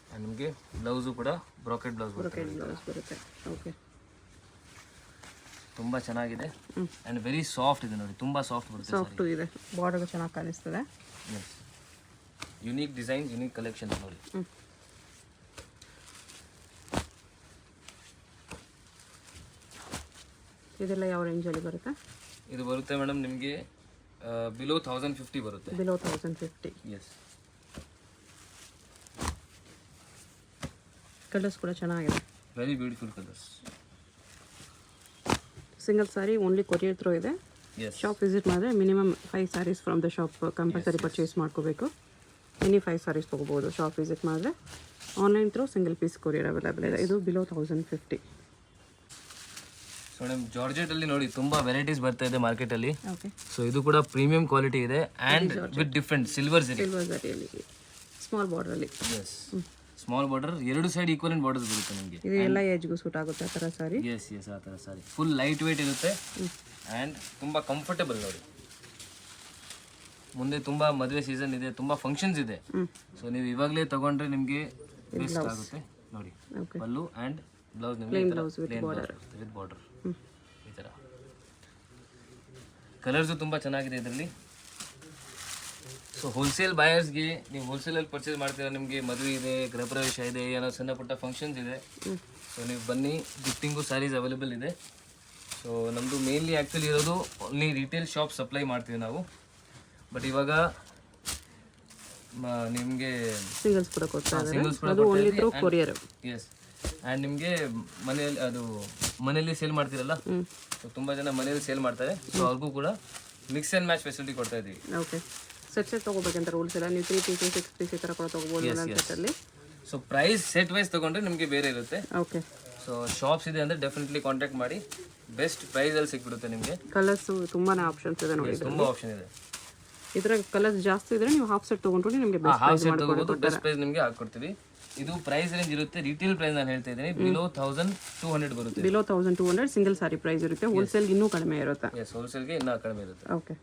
ಆ್ಯಂಡ್ ನಿಮಗೆ ಬ್ಲೌಸು ಕೂಡ ಬ್ರಾಕೆಟ್ ಬ್ಲೌಸ್ ಬರುತ್ತೆ. ಓಕೆ. ತುಂಬ ಚೆನ್ನಾಗಿದೆ ಆ್ಯಂಡ್ ವೆರಿ ಸಾಫ್ಟ್ ಇದೆ ನೋಡಿ, ತುಂಬ ಸಾಫ್ಟ್ ಬರುತ್ತೆ. ಸಾಫ್ಟು ಇದೆ, ಬಾರ್ಡರ್ ಚೆನ್ನಾಗಿ ಕಾಣಿಸ್ತದೆ. Yes, unique design, unique collection ನೋಡಿ. ಇದೆಲ್ಲ ಯಾವ ರೇಂಜಲ್ಲಿ ಬರುತ್ತೆ? ಇದು ಬರುತ್ತೆ ಮೇಡಮ್ ನಿಮಗೆ ಬಿಲೋ 1050 ಬರುತ್ತೆ. ಬಿಲೋ 1050. ಎಸ್. ಕಲರ್ಸ್ ಕೂಡ ಚೆನ್ನಾಗಿದೆ, very beautiful colours. Single sari only courier through ಇದೆ. ಎಸ್. ಶಾಪ್ ವಿಸಿಟ್ ಮಾಡಿದ್ರೆ minimum 5 saris from the shop compulsory purchase ಮಾಡ್ಕೋಬೇಕು. ಎನಿ 5 ಸ್ಯಾರೀಸ್ ತೊಗೋಬೋದು ಶಾಪ್ ವಿಸಿಟ್ ಮಾಡಿದ್ರೆ. Online through single piece courier available ಇದೆ. ಇದು ಬಿಲೋ 1050. ಸೊ ಮೇಡಮ್ ಜಾರ್ಜೆಟಲ್ಲಿ ನೋಡಿ ತುಂಬ ವೆರೈಟೀಸ್ ಬರ್ತಾ ಇದೆ ಮಾರ್ಕೆಟಲ್ಲಿ. ಓಕೆ. ಸೊ ಇದು ಕೂಡ ಪ್ರೀಮಿಯಂ ಕ್ವಾಲಿಟಿ ಇದೆ and with different silver zari. Silver ಜರಿಯಲ್ಲಿ ಸ್ಮಾಲ್ ಬಾರ್ಡ್ರಲ್ಲಿ. Yes, small border, 2 side equivalent borders ಬರುತ್ತೆ ನಿಮಗೆ. ಇದು ಎಲ್ಲ ಏಜ್ಗೂ ಸೂಟ್ ಆಗುತ್ತೆ ಆ ಥರ ಸಾರಿ. ಎಸ್ ಎಸ್, ಆ ಥರ ಸಾರಿ ಫುಲ್ ಲೈಟ್ ವೇಟ್ ಇರುತ್ತೆ ಆ್ಯಂಡ್ ತುಂಬ ಕಂಫರ್ಟಬಲ್ ನೋಡಿ. ಮುಂದೆ ತುಂಬ ಮದುವೆ ಸೀಸನ್ ಇದೆ, ತುಂಬ ಫಂಕ್ಷನ್ಸ್ ಇದೆ. ಸೊ ನೀವು ಇವಾಗಲೇ ತಗೊಂಡ್ರೆ ನಿಮಗೆ ಬೆಸ್ಟ್ ಆಗುತ್ತೆ ನೋಡಿ. ಪಲ್ಲು ಆ್ಯಂಡ್ ಬ್ಲೌಸ್ ನಿಮಗೆ ವಿತ್ ಬಾರ್ಡರ್ ಈ ಥರ. ಕಲರ್ಸು ತುಂಬ ಚೆನ್ನಾಗಿದೆ ಇದರಲ್ಲಿ. ಸೊ ಹೋಲ್ಸೇಲ್ ಬಾಯರ್ಸ್ಗೆ, ನೀವು ಹೋಲ್ಸೇಲಲ್ಲಿ ಪರ್ಚೇಸ್ ಮಾಡ್ತೀರಾ, ನಿಮಗೆ ಮದುವೆ ಇದೆ, ಗೃಹ ಪ್ರವೇಶ ಇದೆ, ಏನೋ ಸಣ್ಣ ಪುಟ್ಟ ಫಂಕ್ಷನ್ಸ್ ಇದೆ, ಸೊ ನೀವು ಬನ್ನಿ, ಗಿಫ್ಟಿಂಗು ಸ್ಯಾರೀಸ್ ಅವೈಲೇಬಲ್ ಇದೆ. ಸೊ ನಮ್ಮದು ಮೇನ್ಲಿ ಆ್ಯಕ್ಚುಲಿ ಇರೋದು ಓನ್ಲಿ ರಿಟೇಲ್ ಶಾಪ್ ಸಪ್ಲೈ ಮಾಡ್ತೀವಿ ನಾವು. ಬಟ್ ಇವಾಗ ನಿಮಗೆ ಸಿಂಗಲ್ಸ್ ಕೂಡ ಕೊಡ್ತಾ ಸಿಂಗಲ್ಸ್ ಕೂಡ ಕೊರಿಯರ್. ಎಸ್, ಆ್ಯಂಡ್ ನಿಮಗೆ ಮನೆಯಲ್ಲಿ ಸೇಲ್ ಮಾಡ್ತೀರಲ್ಲ, ಸೊ ತುಂಬ ಜನ ಮನೆಯಲ್ಲಿ ಸೇಲ್ ಮಾಡ್ತಾರೆ. ಸೊ ಅವ್ರಿಗೂ ಕೂಡ ಮಿಕ್ಸ್ ಆ್ಯಂಡ್ ಮ್ಯಾಚ್ ಫೆಸಿಲಿಟಿ ಕೊಡ್ತಾ ಇದ್ದೀವಿ. ಓಕೆ. ಸೆಟ್ ತೊಗೋಬೇಕಂತ ರೂಲ್ಸ್ ಇಲ್ಲ, ನೀವು 3 ಪೀಸಸ್ 6 ಪೀಸ್ ಈ ಥರ ಕೂಡ ತೊಗೋಬೋದು ಸೆಟ್ಟಲ್ಲಿ. ಸೊ ಪ್ರೈಸ್ ಸೆಟ್ ವೈಸ್ ತೊಗೊಂಡ್ರೆ ನಿಮಗೆ ಬೇರೆ ಇರುತ್ತೆ. ಓಕೆ. ಸೊ ಶಾಪ್ಸ್ ಇದೆ ಅಂದರೆ ಡೆಫಿನೆಟ್ಲಿ ಕಾಂಟ್ಯಾಕ್ಟ್ ಮಾಡಿ, ಬೆಸ್ಟ್ ಪ್ರೈಸಲ್ಲಿ ಸಿಕ್ಬಿಡುತ್ತೆ ನಿಮಗೆ. ಕಲರ್ಸು ತುಂಬಾ ಆಪ್ಷನ್ಸ್ ಇದೆ ನೋಡಿ, ತುಂಬ ಆಪ್ಷನ್ ಇದೆ. ಇದರ ಕಲರ್ಸ್ ಜಾಸ್ತಿ ಇದ್ರೆ ನೀವು ಹಾಫ್ ಸೆಟ್ ತೊಗೊಂಡ್ರೆ ನಿಮಗೆ ಹಾಫ್ ಸೆಟ್ ತೊಗೋಬೋದು, ಬೆಸ್ಟ್ ಪ್ರೈಸ್ ನಿಮಗೆ ಹಾಕ್ಕೊಡ್ತೀವಿ. ಇದು ಪ್ರೈಸ್ ರೇಂಜ್ ಇರುತ್ತೆ, ರಿಟೇಲ್ ಪ್ರೈಸ್ ನಾನು ಹೇಳ್ತಾ ಇದ್ದೀನಿ, ಬಿಲೋ 1200 ಬರುತ್ತೆ. ಬಿಲೋ 1200 ಸಿಂಗಲ್ ಸಾರಿ ಪ್ರೈಸ್ ಇರುತ್ತೆ. ಹೋಲ್ಸೇಲ್ ಇನ್ನೂ ಕಡಿಮೆ ಇರುತ್ತೆ. ಎಸ್, ಹೋಲ್ಸೇಲ್ಗೆ ಇನ್ನೂ ಕಡಿಮೆ ಇರುತ್ತೆ. ಓಕೆ.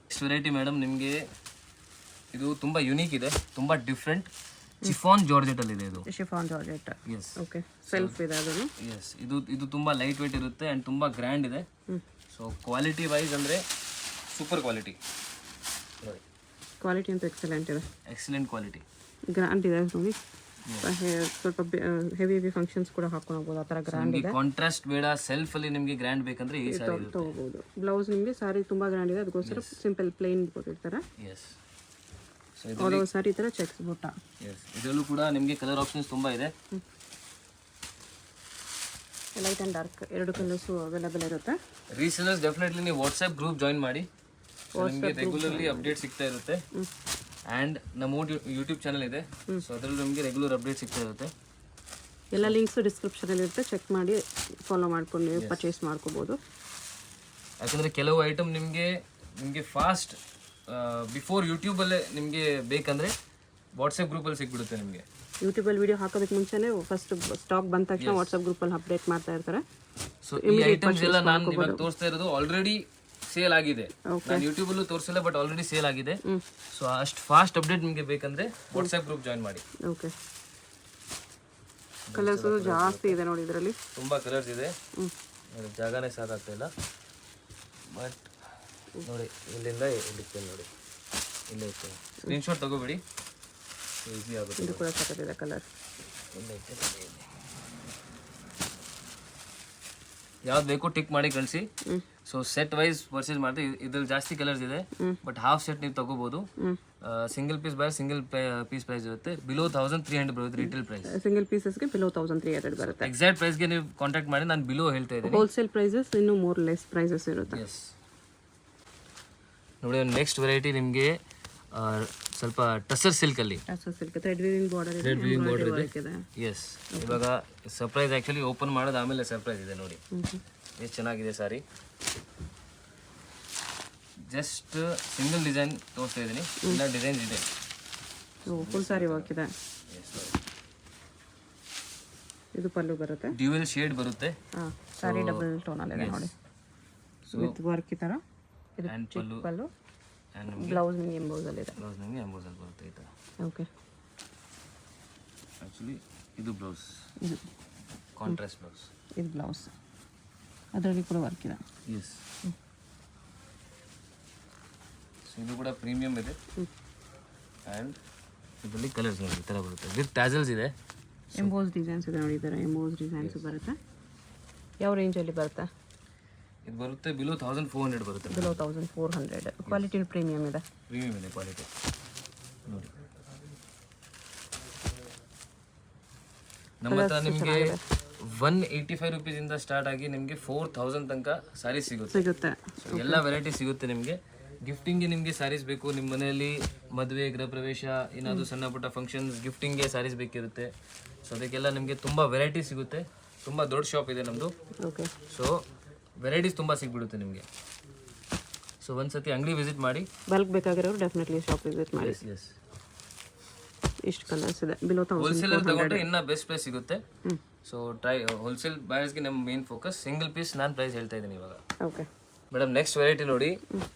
ನೆಕ್ಸ್ಟ್ ವೆರೈಟಿ ಮೇಡಮ್ ನಿಮಗೆ ಇದು ತುಂಬ ಯುನೀಕ್ ಇದೆ, ತುಂಬ ಡಿಫ್ರೆಂಟ್ ಚಿಫಾನ್ ಜಾರ್ಜೆಟಲ್ಲಿ ಇದೆ. ಇದು chiffon georgette. Yes. Okay. Self ಇದೆ ಅದು. ಎಸ್, ಇದು ತುಂಬ ಲೈಟ್ ವೇಟ್ ಇರುತ್ತೆ ಆ್ಯಂಡ್ ತುಂಬ ಗ್ರ್ಯಾಂಡ್ ಇದೆ. ಸೊ ಕ್ವಾಲಿಟಿ ವೈಸ್ ಅಂದರೆ ಸೂಪರ್ ಕ್ವಾಲಿಟಿ ನೋಡಿ. ಕ್ವಾಲಿಟಿ ಅಂತೂ ಎಕ್ಸಲೆಂಟ್ ಇದೆ, ಎಕ್ಸಲೆಂಟ್ ಕ್ವಾಲಿಟಿ, ಗ್ರ್ಯಾಂಡ್ ಇದೆ ನೋಡಿ. ಸ್ವಲ್ಪ ಹೆವಿ ಫಂಕ್ಷನ್ಸ್ ಕೂಡ ಹಾಕೊಂಡು ಹೋಗ್ಬೋದು, ಆ ಥರ ಗ್ರ್ಯಾಂಡ್ ಇದೆ. ಕಾಂಟ್ರಾಸ್ಟ್ ಬೇಡ, ಸೆಲ್ಫ್ ಅಲ್ಲಿ ನಿಮಗೆ ಗ್ರ್ಯಾಂಡ್ ಬೇಕಂದ್ರೆ ಈ ಸಾರಿ ತಗೋಬಹುದು. ಬ್ಲೌಸ್ ನಿಮಗೆ ಸಾರಿ ತುಂಬಾ ಗ್ರ್ಯಾಂಡ್ ಇದೆ, ಅದಕ್ಕೋಸ್ಕರ ಸಿಂಪಲ್ ಪ್ಲೇನ್ ಕೊಟ್ಟಿರ್ತಾರೆ. ಎಸ್. ಸೊ ಇದು ಸಾರಿ ತರ ಚೆಕ್ಸ್ ಬುಟ್ಟ. ಎಸ್, ಇದರಲ್ಲೂ ಕೂಡ ನಿಮಗೆ ಕಲರ್ ಆಪ್ಷನ್ಸ್ ತುಂಬಾ ಇದೆ. ಲೈಟ್ ಅಂಡ್ ಡಾರ್ಕ್ ಎರಡು ಕಲರ್ಸ್ ಅವೈಲೇಬಲ್ ಇರುತ್ತೆ. ರೀಸೇಲರ್ಸ್ ಡೆಫಿನೆಟ್ಲಿ ನೀವು ವಾಟ್ಸ್ಆಪ್ ಗ್ರೂಪ್ ಜಾಯಿನ್ ಮಾಡಿ, ನಿಮಗೆ ರೆಗ್ಯುಲರ್ಲಿ ಅಪ್ಡೇಟ್ ಸಿಗ್ತಾ ಇರುತ್ತೆ. ಆ್ಯಂಡ್ ನಮ್ಮ ಯೂಟ್ಯೂಬ್ ಚಾನಲ್ ಇದೆ, ಸೊ ಅದರಲ್ಲಿ ನಮಗೆ ರೆಗ್ಯುಲರ್ ಅಪ್ಡೇಟ್ ಸಿಗ್ತಾ ಇರುತ್ತೆ. ಎಲ್ಲ ಲಿಂಕ್ಸು ಡಿಸ್ಕ್ರಿಪ್ಷನಲ್ಲಿ ಇರುತ್ತೆ, ಚೆಕ್ ಮಾಡಿ ಫಾಲೋ ಮಾಡ್ಕೊಂಡು ನೀವು ಪರ್ಚೇಸ್ ಮಾಡ್ಕೋಬೋದು. ಯಾಕಂದರೆ ಕೆಲವು ಐಟಮ್ ನಿಮಗೆ ಫಾಸ್ಟ್ ಬಿಫೋರ್ ಯೂಟ್ಯೂಬಲ್ಲೇ ನಿಮಗೆ ಬೇಕಂದರೆ ವಾಟ್ಸಪ್ ಗ್ರೂಪಲ್ಲಿ ಸಿಕ್ಬಿಡುತ್ತೆ ನಿಮಗೆ. ಯೂಟ್ಯೂಬಲ್ಲಿ ವಿಡಿಯೋ ಹಾಕೋದಕ್ಕೆ ಮುಂಚೆನೇ ಫಸ್ಟ್ ಸ್ಟಾಕ್ ಬಂದ ತಕ್ಷಣ ವಾಟ್ಸಪ್ ಗ್ರೂಪಲ್ಲಿ ಅಪ್ಡೇಟ್ ಮಾಡ್ತಾ ಇರ್ತಾರೆ. ಸೊ ಈ ಐಟಮ್ಸ್ ಎಲ್ಲ ನಾನು ಇವಾಗ ತೋರಿಸ್ತಾ ಇರೋದು ಆಲ್ರೆಡಿ ಸೇಲ್ ಆಗಿದೆ. ನಾನು ಯೂಟ್ಯೂಬಲ್ಲೂ ತೋರಿಸಿಲ್ಲ, ಬಟ್ ಆಲ್ರೆಡಿ ಸೇಲ್ ಆಗಿದೆ. ಸೊ ಅಷ್ಟು ಫಾಸ್ಟ್ ಅಪ್ಡೇಟ್ ನಿಮಗೆ ಬೇಕಂದ್ರೆ ವಾಟ್ಸ್ಆಪ್ ಗ್ರೂಪ್ ಜಾಯಿನ್ ಮಾಡಿ. ಓಕೆ. ಕಲರ್ಸ್ ಜಾಸ್ತಿ ಇದೆ ನೋಡಿ, ಇದರಲ್ಲಿ ತುಂಬ ಕಲರ್ಸ್ ಇದೆ, ಜಾಗನೇ ಸಾಕಾಗ್ತಾ ಇಲ್ಲ. ಬಟ್ ನೋಡಿ, ಇಲ್ಲಿಂದ ಇಲ್ಲಿಕ್ಕೆ ನೋಡಿ, ಇಲ್ಲೇ ಇತ್ತು, ಸ್ಕ್ರೀನ್ಶಾಟ್ ತಗೋಬೇಡಿ, ಈಸಿ ಆಗುತ್ತೆ. ಇದು ಕೂಡ ಸಾಕಾಗಿದೆ ಕಲರ್. ಯಾವ್ದು ಬೇಕು ಟಿಕ್ ಮಾಡಿ ಕಳಿಸಿ. ಸೊ ಸೆಟ್ ವೈಸ್ ಪರ್ಚೇಸ್ ಮಾಡಿದ್ರೆ ಇದ್ರಲ್ಲಿ ಜಾಸ್ತಿ ಕಲರ್ಸ್ ಇದೆ, ಬಟ್ ಹಾಫ್ ಸೆಟ್ ನೀವು ತಗೋಬಹುದು. Single piece by single piece price ಇರುತ್ತೆ. ಬಿಲೋ 1300 ಬರುತ್ತೆ ರಿಟೇಲ್ ಪ್ರೈಸ್. ಸಿಂಗಲ್ ಪೀಸಸ್ಗೆ ಬಿಲೋ 1300 ಬರುತ್ತೆ. ಎಕ್ಸಾಕ್ಟ್ ಪ್ರೈಸ್ಗೆ ನೀವು ಕಾಂಟ್ಯಾಕ್ಟ್ ಮಾಡಿ, ನಾನು ಬಿಲೋ ಹೇಳ್ತಾ ಇದ್ದೀನಿ. ಹೋಲ್ಸೇಲ್ ಪ್ರೈಸಸ್ ಇನ್ನೂ ಮೋರ್ ಲೆಸ್ ಪ್ರೈಸಸ್ ಇರುತ್ತೆ. ಎಸ್ ನೋಡಿ, ನೆಕ್ಸ್ಟ್ ವೆರೈಟಿ ನಿಮಗೆ ಸ್ವಲ್ಪ ಟಸರ್ ಸಿಲ್ಕ್ ಅಲ್ಲಿ ಥ್ರೆಡ್ ವೀವಿಂಗ್ ಬಾರ್ಡರ್ ಇದೆ. ಎಸ್, ಇವಾಗ ಸರ್ಪ್ರೈಸ್ ಆಕ್ಚುಲಿ ಓಪನ್ ಮಾಡೋದು ಆಮೇಲೆ ಸರ್ಪ್ರೈಸ್ ಇದೆ. ನೋಡಿ ಎಷ್ಟು ಚೆನ್ನಾಗಿದೆ ಸಾರಿ. ಜಸ್ಟ್ ಸಿಂಗಲ್ ಡಿಸೈನ್ ತೋರಿಸ್ತಾ ಇದ್ದೀನಿ, ಎಲ್ಲ ಡಿಸೈನ್ಸ್ ಇದೆ. ಫುಲ್ ಸಾರಿ ವರ್ಕ್ ಇದೆ. ಇದು ಪಲ್ಲು ಬರುತ್ತೆ, ಡ್ಯೂಯಲ್ ಶೇಡ್ ಬರುತ್ತೆ. ಸಾರಿ ಡಬಲ್ ಟೋನ್ ಅಲ್ಲಿ ಇದೆ ನೋಡಿ, ವಿತ್ ವರ್ಕ್ ಈ ತರ. ಇದು ಪಲ್ಲು, ಬ್ಲೌಸ್ ನಿಮಗೆ ಎಂಬೋಸ್ ಅಲ್ಲಿ ಇದೆ. ಬ್ಲೌಸ್ ನಿಮಗೆ ಎಂಬೋಸ್ ಅಲ್ಲಿ ಬರುತ್ತೆ ಈ ತರ. ಓಕೆ, ಆಕ್ಚುಲಿ ಇದು ಬ್ಲೌಸ್, ಕಾಂಟ್ರಾಸ್ಟ್ ಬ್ಲೌಸ್. ಇದು ಬ್ಲೌಸ್, ಅದರಲ್ಲಿ ಕೂಡ ವರ್ಕ್ ಇದೆ. ಎಸ್, ಇದು ಕೂಡ ಪ್ರೀಮಿಯಂ ಇದೆ. ಆ್ಯಂಡ್ ಇದರಲ್ಲಿ ಕಲರ್ಸ್ ನೋಡಿ ಈ ಥರ ಬರುತ್ತೆ, ವಿತ್ ಟ್ಯಾಸಲ್ಸ್ ಇದೆ. ಎಂಬೋಸ್ ಡಿಸೈನ್ಸ್ ಇದೆ ನೋಡಿ, ಈ ಥರ ಎಂಬೋಸ್ ಡಿಸೈನ್ಸ್ ಬರುತ್ತೆ. ಯಾವ ರೇಂಜಲ್ಲಿ ಬರುತ್ತೆ? ಇದು ಬರುತ್ತೆ ಬಿಲೋ 1400 ಬರುತ್ತೆ. ಬಿಲೋ 1400. ಕ್ವಾಲಿಟಿ ಪ್ರೀಮಿಯಂ ಇದೆ. ಪ್ರೀಮಿಯಂ ಇದೆ ಕ್ವಾಲಿಟಿ ನೋಡಿ. ನಮ್ಮ ಹತ್ರ ನಿಮಗೆ 185 ರುಪೀಸಿಂದ ಸ್ಟಾರ್ಟ್ ಆಗಿ ನಿಮಗೆ 4000 ತನಕ ಸ್ಯಾರೀಸ್ ಸಿಗುತ್ತೆ. ಎಲ್ಲ ವೆರೈಟಿ ಸಿಗುತ್ತೆ ನಿಮಗೆ. ಗಿಫ್ಟಿಂಗ್ಗೆ ನಿಮಗೆ ಸ್ಯಾರೀಸ್ ಬೇಕು, ನಿಮ್ಮ ಮನೆಯಲ್ಲಿ ಮದುವೆ, ಗೃಹ ಪ್ರವೇಶ, ಏನಾದರೂ ಸಣ್ಣ ಪುಟ್ಟ ಫಂಕ್ಷನ್ಸ್, ಗಿಫ್ಟಿಂಗ್ಗೆ ಸ್ಯಾರೀಸ್ ಬೇಕಿರುತ್ತೆ. ಸೊ ಅದಕ್ಕೆಲ್ಲ ನಿಮಗೆ ತುಂಬ ವೆರೈಟಿ ಸಿಗುತ್ತೆ. ತುಂಬ ದೊಡ್ಡ ಶಾಪ್ ಇದೆ ನಮ್ಮದು. ಓಕೆ, ಸೊ ವೆರೈಟೀಸ್ ತುಂಬ ಸಿಗ್ಬಿಡುತ್ತೆ ನಿಮಗೆ. ಸೊ ಒಂದ್ಸತಿ ಅಂಗಡಿ ವಿಸಿಟ್ ಮಾಡಿ. ಬಲ್ಕ್ ಬೇಕಾಗಿರೋರು ಡೆಫಿನೆಟ್ಲಿ ಶಾಪ್ ವಿಸಿಟ್ ಮಾಡಿ. ಎಸ್, ಇಷ್ಟು ಕಲರ್ಸ್ ಇದೆ. ಬಿಲೋ 1400 ಹೋಲ್ಸೇಲ್ ತಗೊಂಡ್ರೆ ಇನ್ನೂ ಬೆಸ್ಟ್ ಪ್ರೈಸ್ ಸಿಗುತ್ತೆ. ಸೊ ಟ್ರೈ ಹೋಲ್ಸೇಲ್ ಬಯರ್ಸ್ಗೆ ನಮ್ಮ ಮೇನ್ ಫೋಕಸ್. ಸಿಂಗಲ್ ಪೀಸ್ ನಾನು ಪ್ರೈಸ್ ಹೇಳ್ತಾ ಇದ್ದೀನಿ ಇವಾಗ. ಓಕೆ ಮೇಡಮ್, ನೆಕ್ಸ್ಟ್ ವೆರೈಟಿ ನೋಡಿ,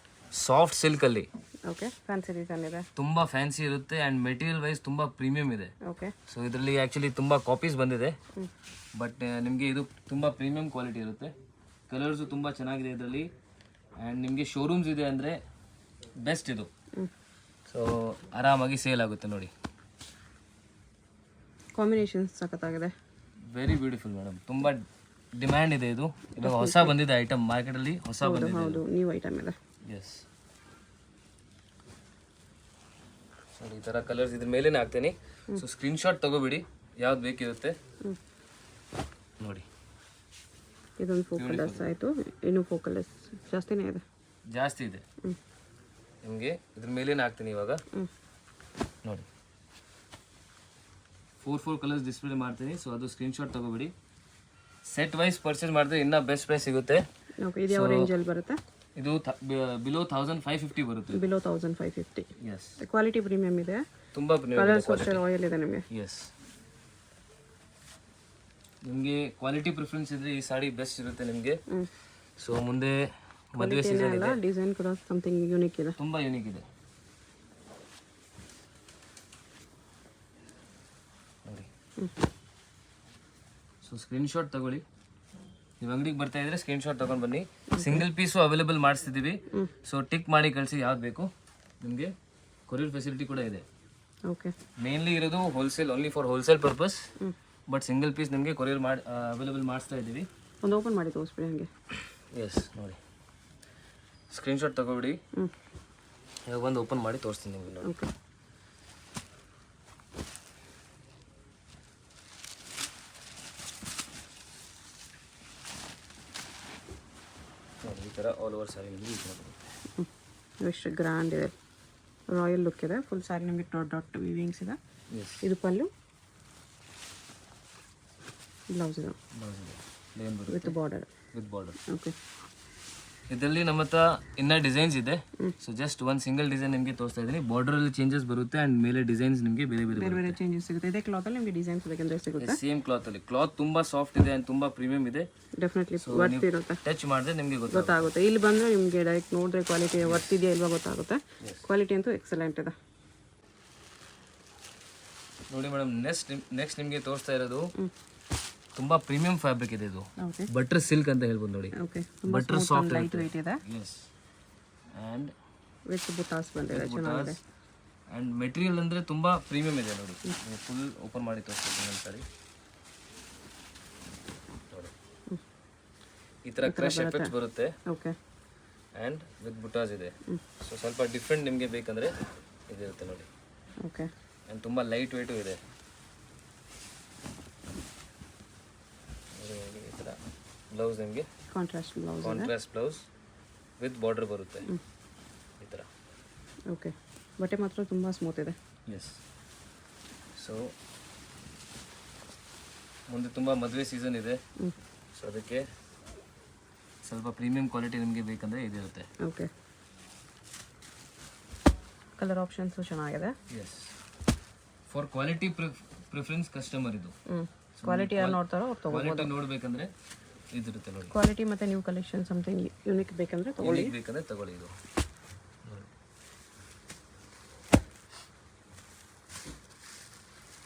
ಸಾಫ್ಟ್ ಸಿಲ್ಕಲ್ಲಿ. ಓಕೆ, ಫ್ಯಾನ್ಸಿ ಡಿಸೈನ್ ಇದೆ. ತುಂಬ ಫ್ಯಾನ್ಸಿ ಇರುತ್ತೆ ಆ್ಯಂಡ್ ಮೆಟೀರಿಯಲ್ ವೈಸ್ ತುಂಬ ಪ್ರೀಮಿಯಂ ಇದೆ. ಓಕೆ, ಸೊ ಇದರಲ್ಲಿ ಆ್ಯಕ್ಚುಲಿ ತುಂಬ ಕಾಪೀಸ್ ಬಂದಿದೆ, ಬಟ್ ನಿಮಗೆ ಇದು ತುಂಬ ಪ್ರೀಮಿಯಂ ಕ್ವಾಲಿಟಿ ಇರುತ್ತೆ. ಕಲರ್ಸು ತುಂಬ ಚೆನ್ನಾಗಿದೆ ಇದರಲ್ಲಿ. ಆ್ಯಂಡ್ ನಿಮಗೆ ಶೋರೂಮ್ಸ್ ಇದೆ ಅಂದರೆ ಬೆಸ್ಟ್ ಇದು. ಸೊ ಆರಾಮಾಗಿ ಸೇಲ್ ಆಗುತ್ತೆ ನೋಡಿ. ಕಾಂಬಿನೇಷನ್ ಸಖತ್ತಾಗಿದೆ. ವೆರಿ ಬ್ಯೂಟಿಫುಲ್ ಮೇಡಮ್, ತುಂಬ ಡಿಮ್ಯಾಂಡ್ ಇದೆ ಇದು. ಇವಾಗ ಹೊಸ ಬಂದಿದೆ ಐಟಮ್ ಮಾರ್ಕೆಟಲ್ಲಿ, ಹೊಸ ಬಂದಿದೆ. ಹೌದು, ನ್ಯೂ ಐಟಮ್ ಇದೆ. ಎಸ್, ನೋಡಿ ಈ ಥರ ಕಲರ್ಸ್ ಇದ್ರ ಮೇಲೇನೆ ಹಾಕ್ತೀನಿ. ಸೊ ಸ್ಕ್ರೀನ್ಶಾಟ್ ತಗೋಬಿಡಿ, ಯಾವ್ದು ಬೇಕಿರುತ್ತೆ ನೋಡಿ. ಇದೊಂದು ಫೋಕಲಸ್ ಆಯಿತು, ಇನ್ನು ಫೋಕಲಸ್ ಜಾಸ್ತಿನೇ ಇದೆ. ಜಾಸ್ತಿ ಇದೆ ನಿಮಗೆ. ಇದ್ರ ಮೇಲೇನೆ ಹಾಕ್ತೀನಿ ಇವಾಗ ನೋಡಿ. 4 ಕಲರ್ಸ್ ಡಿಸ್ಪ್ಲೇ ಮಾಡ್ತೀನಿ. ಸೊ ಅದು ಸ್ಕ್ರೀನ್ಶಾಟ್ ತಗೋಬಿಡಿ. ಸೆಟ್ ವೈಸ್ ಪರ್ಚೇಸ್ ಮಾಡಿದ್ರೆ ಇನ್ನೂ ಬೆಸ್ಟ್ ಪ್ರೈಸ್ ಸಿಗುತ್ತೆ. ಓಕೆ, ಇದು ಯಾವ ರೇಂಜಲ್ಲಿ ಬರುತ್ತೆ? ಇದು ಬಿಲೋ 1550 ಬರುತ್ತೆ. ಬಿಲೋ 1550. ಎಸ್, ಕ್ವಾಲಿಟಿ ಪ್ರೀಮಿಯಂ ಇದೆ. ತುಂಬ ಪ್ರೀಮಿಯಂ ಕಲರ್ಸ್ ಅಷ್ಟೇ ರಾಯಲ್ ಇದೆ ನಿಮಗೆ. ಎಸ್, ನಿಮಗೆ ಕ್ವಾಲಿಟಿ ಪ್ರಿಫರೆನ್ಸ್ ಇದ್ರೆ ಈ ಸಾಡಿ ಬೆಸ್ಟ್ ಇರುತ್ತೆ ನಿಮಗೆ. ಸೊ ಮುಂದೆ ಮದುವೆ ಸೀಸನ್ ಇದೆ, ಡಿಸೈನ್ ಕೂಡ ಸಮಥಿಂಗ್ ಯೂನಿಕ್ ಇದೆ, ತುಂಬ ಯೂನಿಕ್ ಇದೆ ನೋಡಿ. ಸೊ ಸ್ಕ್ರೀನ್ಶಾಟ್ ತಗೊಳ್ಳಿ. ನೀವು ಅಂಗಡಿಗೆ ಬರ್ತಾ ಇದ್ರೆ ಸ್ಕ್ರೀನ್ಶಾಟ್ ತಗೊಂಡು ಬನ್ನಿ. ಸಿಂಗಲ್ ಪೀಸು ಅವೈಲೇಬಲ್ ಮಾಡಿಸ್ತಿದ್ದೀವಿ. ಸೊ ಟಿಕ್ ಮಾಡಿ ಕಳಿಸಿ ಯಾವ್ದು ಬೇಕು. ನಿಮಗೆ ಕೊರಿಯರ್ ಫೆಸಿಲಿಟಿ ಕೂಡ ಇದೆ. ಓಕೆ, ಮೇನ್ಲಿ ಇರೋದು wholesale, only for wholesale purpose. But single piece ನಿಮಗೆ ಕೊರಿಯರ್ ಮಾಡಿ ಅವೈಲೇಬಲ್ ಮಾಡಿಸ್ತಾ ಇದ್ದೀವಿ. ಒಂದು ಓಪನ್ ಮಾಡಿ ತೋರಿಸ್ಬಿಡಿ ಹಂಗೆ. ಎಸ್, ನೋಡಿ ಸ್ಕ್ರೀನ್ಶಾಟ್ ತಗೊಬಿಡಿ. ಇವಾಗ ಒಂದು ಓಪನ್ ಮಾಡಿ ತೋರಿಸ್ತೀನಿ ನಿಮಗೆ ನೋಡಿ. ಓಕೆ, ನೋಡಿ ಈ ಥರ ಆಲ್ ಓವರ್ ಸ್ಯಾರಿ ನಿಮಗೆ ಈ ಥರ ಬರುತ್ತೆ. ಎಷ್ಟು ಗ್ರ್ಯಾಂಡ್ ಇದೆ, ರಾಯಲ್ ಲುಕ್ ಇದೆ. ಫುಲ್ ಸ್ಯಾರಿ ನಿಮಗೆ ಡಾಟ್ ವೀವಿಂಗ್ಸ್ ಇದೆ. ಎಸ್, ಇದು ಪಲ್ಲು, ಬ್ಲೌಸ್ ಇದೆ, ಪ್ಲೇನ್ ಬರುತ್ತೆ ವಿತ್ ಬಾರ್ಡರ್. ಓಕೆ, ಇದರಲ್ಲಿ ನಮ್ಮ ಹತ್ರ ಇನ್ನೂ ಡಿಸೈನ್ಸ್ ಇದೆ. ಸೊ ಜಸ್ಟ್ ಒಂದು ಸಿಂಗಲ್ ಡಿಸೈನ್ ನಿಮಗೆ ತೋರಿಸ್ತಾ ಇದ್ದೀನಿ. ಬಾರ್ಡರಲ್ಲಿ ಚೇಂಜಸ್ ಬರುತ್ತೆ ಆ್ಯಂಡ್ ಮೇಲೆ ಡಿಸೈನ್ಸ್ ನಿಮಗೆ ಬೇರೆ ಬೇರೆ ಚೇಂಜಸ್ ಸಿಗುತ್ತೆ. ಇದೇ ಕ್ಲಾತಲ್ಲಿ ನಿಮಗೆ ಡಿಸೈನ್ಸ್ ಬೇಕಂದ್ರೆ ಸಿಗುತ್ತೆ. ಸೇಮ್ ಕ್ಲಾತಲ್ಲಿ. ಕ್ಲಾತ್ ತುಂಬ ಸಾಫ್ಟ್ ಇದೆ ಆ್ಯಂಡ್ ತುಂಬ ಪ್ರೀಮಿಯಂ ಇದೆ. ಡೆಫಿನೆಟ್ಲಿ ವರ್ತ್ ಇರುತ್ತೆ. ಟಚ್ ಮಾಡಿದ್ರೆ ನಿಮಗೆ ಗೊತ್ತಾಗುತ್ತೆ. ಇಲ್ಲಿ ಬಂದರೆ ನಿಮಗೆ ಡೈರೆಕ್ಟ್ ನೋಡಿದ್ರೆ ಕ್ವಾಲಿಟಿ ವರ್ತ್ ಇದೆಯಾ ಇಲ್ವಾ ಗೊತ್ತಾಗುತ್ತೆ. ಕ್ವಾಲಿಟಿ ಅಂತೂ ಎಕ್ಸಲೆಂಟ್ ಇದೆ ನೋಡಿ ಮೇಡಮ್. ನೆಕ್ಸ್ಟ್ ನಿಮಗೆ ತೋರಿಸ್ತಾ ಇರೋದು ತುಂಬ ಪ್ರೀಮಿಯಂ ಫ್ಯಾಬ್ರಿಕ್ ಇದೆ. ಇದು ಬಟರ್ ಸಿಲ್ಕ್ ಅಂತ ಹೇಳ್ಬೋದು ನೋಡಿ. ಬಟರ್ ಸಾಫ್ಟ್ ಲೈಟ್ ವೆಯ್ಟ್ ಇದೆ. ಎಸ್, ಆ್ಯಂಡ್ ವಿತ್ ಬುಟಾಸ್ ಬಂದಿದೆ, ಚೆನ್ನಾಗಿದೆ. ಆ್ಯಂಡ್ ಮೆಟೀರಿಯಲ್ ಅಂದರೆ ತುಂಬ ಪ್ರೀಮಿಯಂ ಇದೆ ನೋಡಿ. ಫುಲ್ ಓಪನ್ ಮಾಡಿ ತೋರಿಸ್ತೀನಿ ಒಂದು ಸಾರಿ ನೋಡಿ. ಈ ಥರ ಕ್ರಶ್ ಎಫೆಕ್ಟ್ಸ್ ಬರುತ್ತೆ ಓಕೆ ಆ್ಯಂಡ್ ವಿತ್ ಬುಟಾಸ್ ಇದೆ. ಸೊ ಸ್ವಲ್ಪ ಡಿಫ್ರೆಂಟ್ ನಿಮಗೆ ಬೇಕಂದರೆ ಇದಿರುತ್ತೆ ನೋಡಿ. ಓಕೆ ಆ್ಯಂಡ್ ತುಂಬ ಲೈಟ್ ವೆಯ್ಟು ಇದೆ. ಈ ಥರ ಬ್ಲೌಸ್ ನಿಮಗೆ ಕಾಂಟ್ರಾಸ್ಟ್ ಬ್ಲೌಸ್ ವಿತ್ ಬಾರ್ಡರ್ ಬರುತ್ತೆ ಈ ಥರ. ಓಕೆ ಬಟ್ಟೆ ಮಾತ್ರ ತುಂಬ ಸ್ಮೂತ್ ಇದೆ. ಎಸ್. ಸೊ ಮುಂದೆ ತುಂಬ ಮದುವೆ ಸೀಸನ್ ಇದೆ. ಸೊ ಅದಕ್ಕೆ ಸ್ವಲ್ಪ ಪ್ರೀಮಿಯಂ ಕ್ವಾಲಿಟಿ ನಿಮಗೆ ಬೇಕಂದರೆ ಇದಿರುತ್ತೆ. ಓಕೆ ಕಲರ್ ಆಪ್ಷನ್ಸು ಚೆನ್ನಾಗಿದೆ. Yes, for quality preference customer ಇದು. ಕ್ವಾಲಿಟಿ ಯಾರು ನೋಡ್ತಾರೋ ಅವ್ರು ತಗೋ. ಕ್ವಾಲಿಟಿ ನೋಡಬೇಕಂದ್ರೆ ಇದಿರುತ್ತೆ ನೋಡಿ. ಕ್ವಾಲಿಟಿ ಮತ್ತು ನ್ಯೂ ಕಲೆಕ್ಷನ್ ಸಮಥಿಂಗ್ ಯೂನಿಕ್ ಬೇಕಂದರೆ ತಗೊಳ್ಳಿ. ಬೇಕಂದ್ರೆ ತಗೊಳ್ಳಿ. ಇದು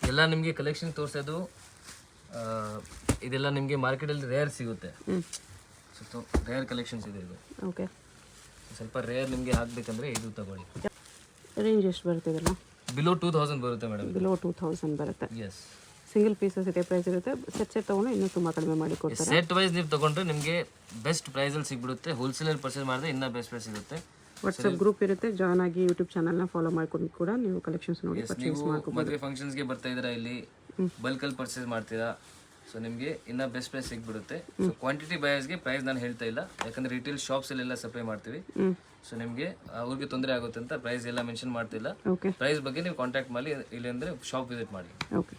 ಎಲ್ಲ ನಿಮಗೆ ಕಲೆಕ್ಷನ್ ತೋರಿಸೋದು ಇದೆಲ್ಲ ನಿಮಗೆ ಮಾರ್ಕೆಟಲ್ಲಿ ರೇರ್ ಸಿಗುತ್ತೆ. ಸೊ ರೇರ್ ಕಲೆಕ್ಷನ್ಸ್ ಇದೆ ಇದು. ಓಕೆ ಸ್ವಲ್ಪ ರೇರ್ ನಿಮಗೆ ಹಾಕಬೇಕಂದ್ರೆ ಇದು ತಗೊಳ್ಳಿ. ರೇಂಜ್ ಎಷ್ಟು ಬರುತ್ತೆ ಇದೆಲ್ಲ? ಬಿಲೋ 2000 ಬರುತ್ತೆ ಮೇಡಮ್. ಬಿಲೋ 2000 ಬರುತ್ತೆ. ಎಸ್. ಸಿಂಗಲ್ ಪೀಸಸ್ ಇದೆ ಪ್ರೈಸ್ ಇರುತ್ತೆ. ಸೆಟ್ ತೊಗೊಂಡು ಇನ್ನೂ ತುಂಬ ಕಡಿಮೆ ಮಾಡಿ ಕೊಡ್ತಾರೆ. ಸೆಟ್ ವೈಸ್ ನೀವು ತೊಗೊಂಡ್ರೆ ನಿಮಗೆ ಬೆಸ್ಟ್ ಪ್ರೈಸಲ್ಲಿ ಸಿಗ್ಬಿಡುತ್ತೆ. ಹೋಲ್ಸೇಲಲ್ಲಿ ಪರ್ಚೇಸ್ ಮಾಡಿದ್ರೆ ಇನ್ನೂ ಬೆಸ್ಟ್ ಪ್ರೈಸ್ ಸಿಗುತ್ತೆ. ವಾಟ್ಸಪ್ ಗ್ರೂಪ್ ಇರುತ್ತೆ, ಜಾಯ್ನ್ ಆಗಿ ಯೂಟ್ಯೂಬ್ ಚಾನಲ್ನ ಫಾಲೋ ಮಾಡ್ಕೊಂಡು ಕೂಡ ನೀವು ಕಲೆಕ್ಷನ್ಸ್ ನೋಡಿ ಪರ್ಚೇಸ್ ಮಾಡ್ಕೋಬೋದು. ಮದುವೆ ಫಂಕ್ಷನ್ಸ್ಗೆ ಬರ್ತಾ ಇದ್ದೀರಾ, ಇಲ್ಲಿ ಬಲ್ಕಲ್ಲಿ ಪರ್ಚೇಸ್ ಮಾಡ್ತೀರಾ, ಸೊ ನಿಮಗೆ ಇನ್ನೂ ಬೆಸ್ಟ್ ಪ್ರೈಸ್ ಸಿಗ್ಬಿಡುತ್ತೆ. ಸೊ ಕ್ವಾಂಟಿಟಿ ಬಯರ್ಸ್ಗೆ ಪ್ರೈಸ್ ನಾನು ಹೇಳ್ತಾ ಇಲ್ಲ, ಯಾಕಂದರೆ ರಿಟೇಲ್ ಶಾಪ್ಸಲ್ಲೆಲ್ಲ ಸಪ್ಲೈ ಮಾಡ್ತೀವಿ. ಸೊ ನಿಮಗೆ ಅವ್ರಿಗೆ ತೊಂದರೆ ಆಗುತ್ತೆ ಅಂತ ಪ್ರೈಸ್ ಎಲ್ಲ ಮೆನ್ಷನ್ ಮಾಡ್ತಿಲ್ಲ. ಓಕೆ ಪ್ರೈಸ್ ಬಗ್ಗೆ ನೀವು ಕಾಂಟ್ಯಾಕ್ಟ್ ಮಾಡಿ, ಇಲ್ಲಾಂದರೆ ಶಾಪ್ ವಿಸಿಟ್ ಮಾಡಿ. ಓಕೆ